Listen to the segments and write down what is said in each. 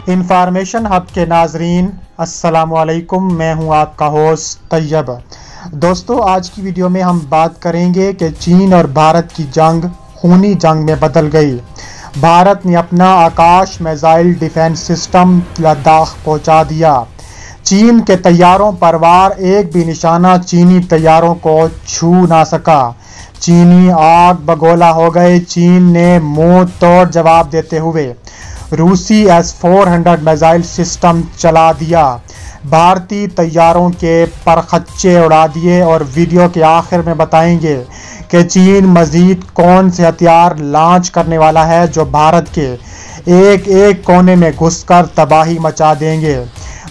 Information hub के नाजरीन अस्सलाम वालेकुम। मैं हूं आपका होस्ट तैयब। दोस्तों, आज की वीडियो में हम बात करेंगे कि चीन और भारत की जंग खूनी जंग में बदल गई। भारत ने अपना आकाश मिसाइल डिफेंस सिस्टम लद्दाख पहुंचा दिया। चीन के तैयारों पर वार एक भी निशाना चीनी तैयारों को छू ना सका। चीनी आग बगोला हो गए। चीन ने मुंह तोड़ जवाब देते हुए रूसी S-400 मिसाइल सिस्टम चला दिया। भारतीय तैयारों के परखच्चे उड़ा दिए और वीडियो के आखिर में बताएंगे कि चीन मजीद कौन से हथियार लॉन्च करने वाला है जो भारत के एक एक कोने में घुसकर तबाही मचा देंगे।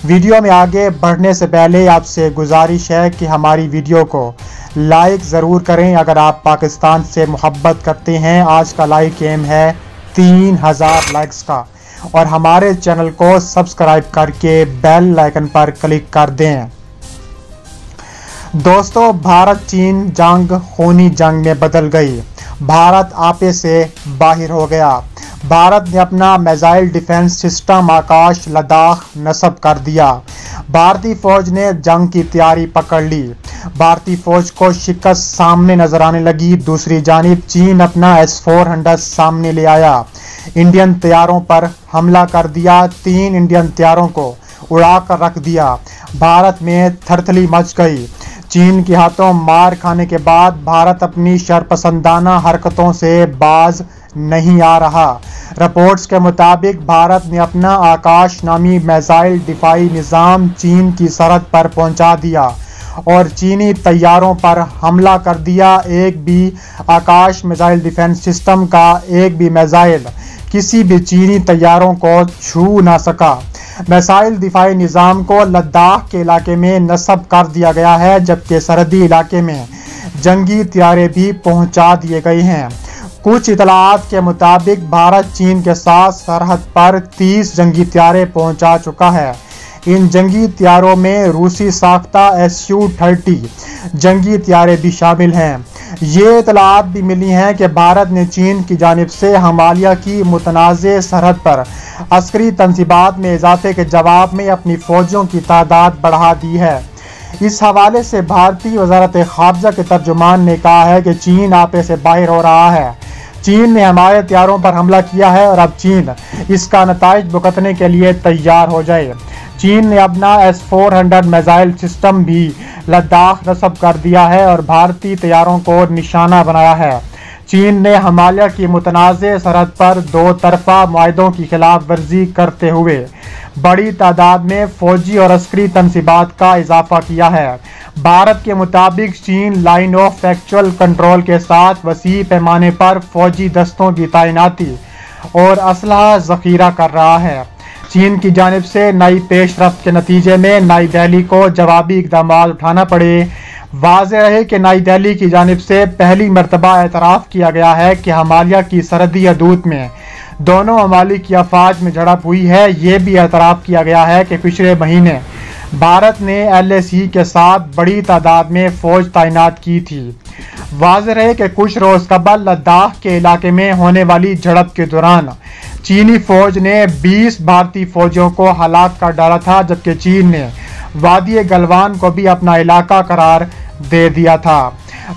वीडियो में आगे बढ़ने से पहले आपसे गुजारिश है कि हमारी वीडियो को लाइक ज़रूर करें अगर आप पाकिस्तान से मोहब्बत करते हैं। आज का लाइक एम है 3000 लाइक्स का और हमारे चैनल को सब्सक्राइब करके बेल आइकन पर क्लिक कर दें। दोस्तों, भारत चीन जंग खूनी जंग में बदल गई। भारत आपे से बाहर हो गया। भारत ने अपना मिसाइल डिफेंस सिस्टम आकाश लद्दाख नस्ब कर दिया। भारतीय फौज ने जंग की तैयारी पकड़ ली। भारतीय फौज को शिकस्त सामने नजर आने लगी। दूसरी जानिब चीन अपना S-400 सामने ले आया। इंडियन तैयारों पर हमला कर दिया। 3 इंडियन तैयारों को उड़ा कर रख दिया। भारत में थरथली मच गई। चीन के हाथों मार खाने के बाद भारत अपनी शरपसंदाना हरकतों से बाज नहीं आ रहा। रिपोर्ट्स के मुताबिक भारत ने अपना आकाश नामी मिसाइल दिफाई निज़ाम चीन की सरहद पर पहुंचा दिया और चीनी तैयारों पर हमला कर दिया। एक भी आकाश मिसाइल डिफेंस सिस्टम का एक भी मिसाइल किसी भी चीनी तैयारों को छू ना सका। मिसाइल दिफाई निज़ाम को लद्दाख के इलाके में नस्ब कर दिया गया है, जबकि सरहदी इलाके में जंगी तैयारे भी पहुंचा दिए गए हैं। कुछ इतलात के मुताबिक भारत चीन के साथ सरहद पर 30 जंगी तैयारे पहुंचा चुका है। इन जंगी तैयारों में रूसी साख्ता Su-30 जंगी तैयारे भी शामिल हैं। ये इतलात भी मिली हैं कि भारत ने चीन की जानिब से हिमालय की मुतनाज़े सरहद पर अस्करी तनसीबात में इजाफे के जवाब में अपनी फौजियों की तादाद बढ़ा दी है। इस हवाले से भारतीय वजारत खारजा के तर्जुमान ने कहा है कि चीन आपे से बाहर हो रहा है। चीन ने हमारे तैयारों पर हमला किया है और अब चीन इसका नताइज भुगतने के लिए तैयार हो जाए। चीन ने अपना S-400 मिसाइल सिस्टम भी लद्दाख नस्ब कर दिया है और भारतीय तैयारों को निशाना बनाया है। चीन ने हिमालय की मुतनाज़े सरहद पर दो तरफा मुआहदों की खिलाफ वर्जी करते हुए बड़ी तादाद में फौजी और अस्करी तनसीबात का इजाफा किया है। भारत के मुताबिक चीन लाइन ऑफ एक्चुअल कंट्रोल के साथ वसी पैमाने पर फौजी दस्तों की तैनाती और असलहा ज़ख़ीरा कर रहा है। चीन की जानिब से नई पेशरफ्त के नतीजे में नई दिल्ली को जवाबी इक़दाम उठाना पड़े। वाज़ेह रहे कि नई दिल्ली की जानिब से पहली मरतबा एतराफ़ किया गया है कि हिमालय की सरहदी हदूद में दोनों ममालिक की अफवाज में झड़प हुई है। ये भी एतराफ़ किया गया है कि पिछले महीने भारत ने LAC के साथ बड़ी तादाद में फ़ौज तैनात की थी। वाज़ेह रहे कि कुछ रोज़ कबल लद्दाख के इलाके में होने वाली झड़प के दौरान चीनी फ़ौज ने 20 भारतीय फ़ौजियों को हलाक कर डाला था, जबकि चीन ने वादी गलवान को भी अपना इलाका करार दे दिया था।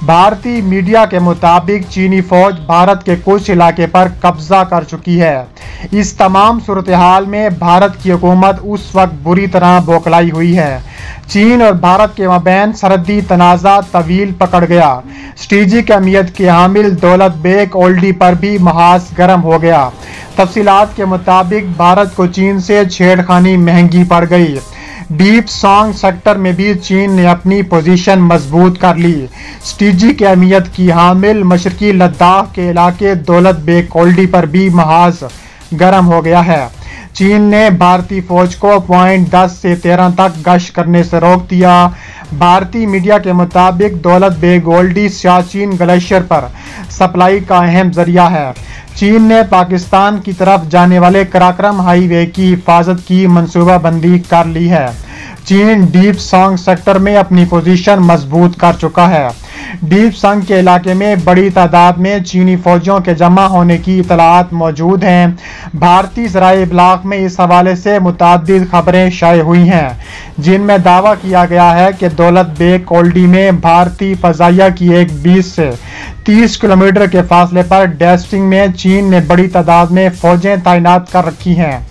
भारतीय मीडिया के मुताबिक चीनी फ़ौज भारत के कुछ इलाके पर कब्जा कर चुकी है। इस तमाम सूरत हाल में भारत की हुकूमत उस वक्त बुरी तरह बौखलाई हुई है। चीन और भारत के मबैन सरहदी तनाज़ा तवील पकड़ गया। स्ट्रेटेजिक अहमियत के हामिल दौलत बेग ओल्डी पर भी महाज गर्म हो गया। तफसीलात के मुताबिक भारत को चीन से छेड़खानी महंगी पड़ गई। डीप सॉन्ग सेक्टर में भी चीन ने अपनी पोजीशन मजबूत कर ली। स्ट्रेटेजिक अहमियत की हामिल मशरकी लद्दाख के इलाके दौलत बेग ओल्डी पर भी महाज गर्म हो गया है। चीन ने भारतीय फौज को पॉइंट 10 से 13 तक गश्त करने से रोक दिया। भारतीय मीडिया के मुताबिक दौलत बेग ओल्डी सियाचिन ग्लेशियर पर सप्लाई का अहम जरिया है। चीन ने पाकिस्तान की तरफ जाने वाले कराक्रम हाईवे की हिफाजत की मनसूबाबंदी कर ली है। चीन डीप सॉन्ग सेक्टर में अपनी पोजीशन मजबूत कर चुका है। डीप संग के इलाके में बड़ी तादाद में चीनी फौजियों के जमा होने की इतलात मौजूद हैं। भारतीय ज़राए इब्लाग में इस हवाले से मुतअद्दिद खबरें शाये हुई हैं, जिनमें दावा किया गया है कि दौलत बेग ओल्डी में भारतीय फ़ज़ाइया की एक 20 से 30 किलोमीटर के फासले पर डेस्टिंग में चीन ने बड़ी तादाद में फौजें तैनात कर रखी हैं।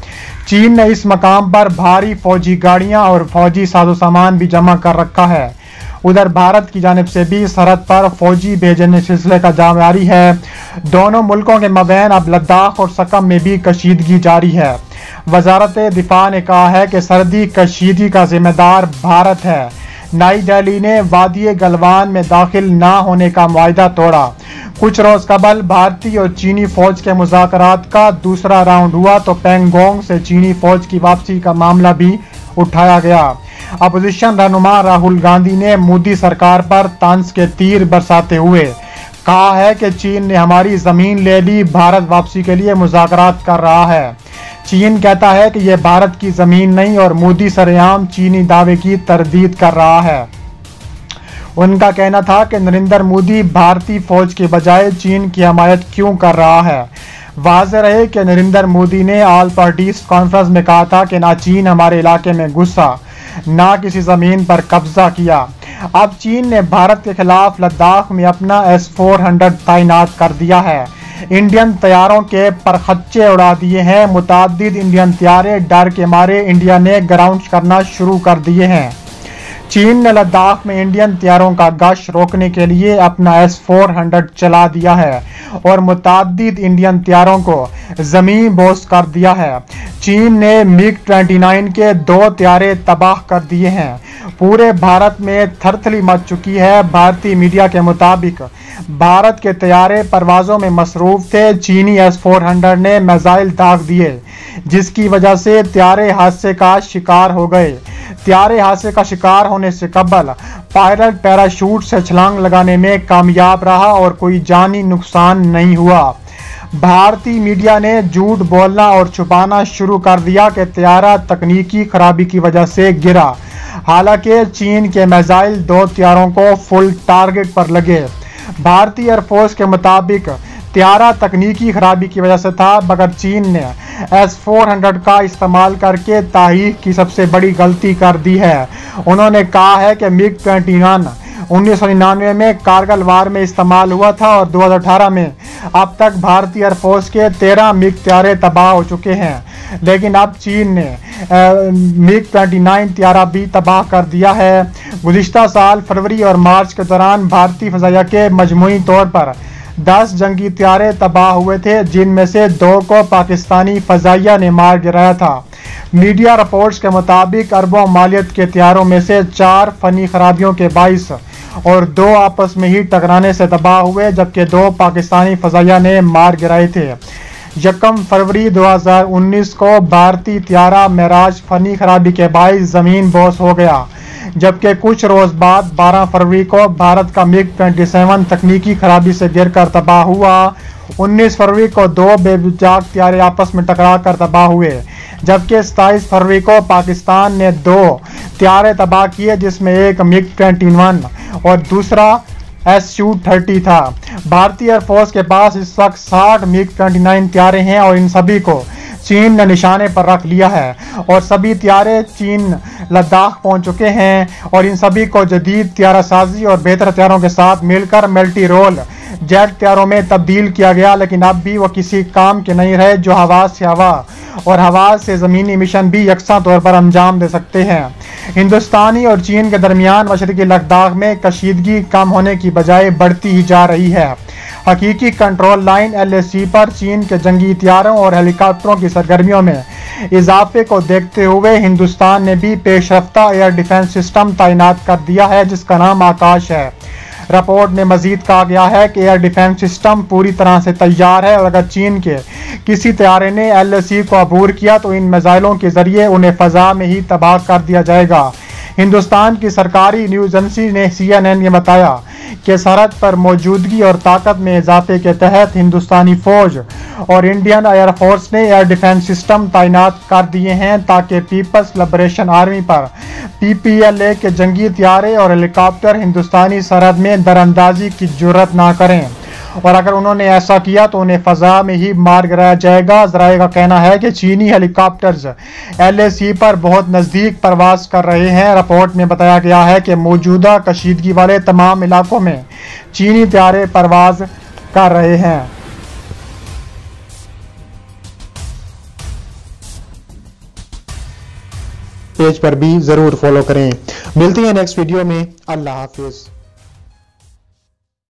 चीन ने इस मकाम पर भारी फौजी गाड़ियां और फौजी साजो सामान भी जमा कर रखा है। उधर भारत की जानिब से भी सरहद पर फौजी भेजने सिलसिले का जारी है। दोनों मुल्कों के मबैन अब लद्दाख और सकम में भी कशीदगी जारी है। वजारत दिफा ने कहा है कि सरहदी कशीदगी का जिम्मेदार भारत है। नई दिल्ली ने वादी गलवान में दाखिल ना होने का मुआहदा तोड़ा। कुछ रोज कबल भारतीय और चीनी फौज के मुज़ाकरात का दूसरा राउंड हुआ तो पैंगोंग से चीनी फौज की वापसी का मामला भी उठाया गया। अपोजिशन रहनुमा राहुल गांधी ने मोदी सरकार पर तंज के तीर बरसाते हुए कहा है कि चीन ने हमारी जमीन ले ली, भारत वापसी के लिए मुज़ाकरात कर रहा है। चीन कहता है कि यह भारत की जमीन नहीं और मोदी सरेआम चीनी दावे की तरदीद कर रहा है। उनका कहना था कि नरेंद्र मोदी भारतीय फौज के बजाय चीन की हमायत क्यों कर रहा है। वाज़ेह रहे कि नरेंद्र मोदी ने ऑल पार्टीज कॉन्फ्रेंस में कहा था कि ना चीन हमारे इलाके में घुसा, ना किसी जमीन पर कब्जा किया। अब चीन ने भारत के खिलाफ लद्दाख में अपना S-400 तैनात कर दिया है। इंडियन तैयारों के परखच्चे उड़ा दिए हैं। मुतअद्दिद इंडियन तैयारे डर के मारे इंडिया ने ग्राउंड करना शुरू कर दिए हैं। चीन ने लद्दाख में इंडियन तैयारों का गश्त रोकने के लिए अपना S-400 चला दिया है और मुतअद्दिद इंडियन तैयारों को जमीन बोस कर दिया है। चीन ने MiG-29 के 2 तैयारे तबाह कर दिए हैं। पूरे भारत में थरथली मच चुकी है। भारतीय मीडिया के मुताबिक भारत के तैयारे परवाजों में मसरूफ थे। चीनी S-400 ने मिसाइल दाग दिए, जिसकी वजह से तैयारे हादसे का शिकार हो गए। तैयारे हादसे का शिकार होने से कबल पायलट पैराशूट से छलांग लगाने में कामयाब रहा और कोई जानी नुकसान नहीं हुआ। भारतीय मीडिया ने झूठ बोलना और छुपाना शुरू कर दिया कि तैयारा तकनीकी खराबी की वजह से गिरा। हालांकि चीन के मिसाइल 2 तैयारों को फुल टारगेट पर लगे। भारतीय एयरफोर्स के मुताबिक तैयारा तकनीकी खराबी की वजह से था, मगर चीन ने S-400 का इस्तेमाल करके तारीख की सबसे बड़ी गलती कर दी है। उन्होंने कहा है कि MiG-29 1999 में कारगिल वार में इस्तेमाल हुआ था और 2018 में अब तक भारतीय एयरफोर्स के 13 MiG तैयारे तबाह हो चुके हैं, लेकिन अब चीन ने MiG-29 तैयारा भी तबाह कर दिया है। गुज़िश्ता साल फरवरी और मार्च के दौरान भारतीय फ़ज़ाइया के मजमूई तौर पर 10 जंगी तैयारे तबाह हुए थे, जिनमें से 2 को पाकिस्तानी फ़ज़ाइया ने मार गिराया था। मीडिया रिपोर्ट्स के मुताबिक अरबों मालियत के तैयारों में से 4 फनी खराबियों के बाइस और 2 आपस में ही टकराने से तबाह हुए, जबकि 2 पाकिस्तानी फ़ज़ाइया ने मार गिराए थे। 1 फरवरी 2019 को भारतीय तैयारा मेराज फनी खराबी के बाइस ज़मीन बोस हो गया, जबकि कुछ रोज बाद 12 फरवरी को भारत का MiG-27 तकनीकी खराबी से गिरकर तबाह हुआ। 19 फरवरी को 2 बेबुनियाद तैयारे आपस में टकरा कर तबाह हुए, जबकि 27 फरवरी को पाकिस्तान ने 2 तैयारे तबाह किए, जिसमें एक MiG-21 और दूसरा Su-30 था। भारतीय एयरफोर्स के पास इस वक्त 60 MiG-29 तैयारे हैं और इन सभी को चीन ने निशाने पर रख लिया है और सभी तैयारे चीन लद्दाख पहुंच चुके हैं और इन सभी को जदीद तैयारा साजी और बेहतर तैयारों के साथ मिलकर मल्टी रोल जेट तैयारों में तब्दील किया गया, लेकिन अब भी वो किसी काम के नहीं रहे जो हवा से हवा और हवा से ज़मीनी मिशन भी यकसा तौर पर अंजाम दे सकते हैं। हिंदुस्तानी और चीन के दरमियान मशरक़ी लद्दाख में कशीदगी कम होने की बजाय बढ़ती ही जा रही है। हकीकी कंट्रोल लाइन LAC पर चीन के जंगी तैयारों और हेलीकॉप्टरों की सरगर्मियों में इजाफे को देखते हुए हिंदुस्तान ने भी पेशरफ्ता एयर डिफेंस सिस्टम तैनात कर दिया है, जिसका नाम आकाश है। रिपोर्ट में मजीद कहा गया है कि एयर डिफेंस सिस्टम पूरी तरह से तैयार है और अगर चीन के किसी तैयारे ने LAC को अबूर किया तो इन मिसाइलों के जरिए उन्हें फ़ज़ा में ही तबाह कर दिया जाएगा। हिंदुस्तान की सरकारी न्यूज़ एजेंसी ने CNN ने बताया के सरहद पर मौजूदगी और ताकत में इजाफे के तहत हिंदुस्तानी फौज और इंडियन एयर फोर्स ने एयर डिफेंस सिस्टम तैनात कर दिए हैं ताकि पीपल्स लिबरेशन आर्मी पर PPLA के जंगी तैयारे और हेलीकॉप्टर हिंदुस्तानी सरहद में दरअंदाजी की जुर्रत ना करें, और अगर उन्होंने ऐसा किया तो उन्हें फजा में ही मार गिराया जाएगा। ज़राए का कहना है कि चीनी हेलीकॉप्टर्स LAC पर बहुत नज़दीक परवाज कर रहे हैं। रिपोर्ट में बताया गया है कि मौजूदा कशीदगी वाले तमाम इलाकों में चीनी तैयारे परवाज कर रहे हैं। पेज पर भी ज़रूर फॉलो करें। मिलते हैं नेक्स्ट वीडियो में। अल्लाह हाफिज़।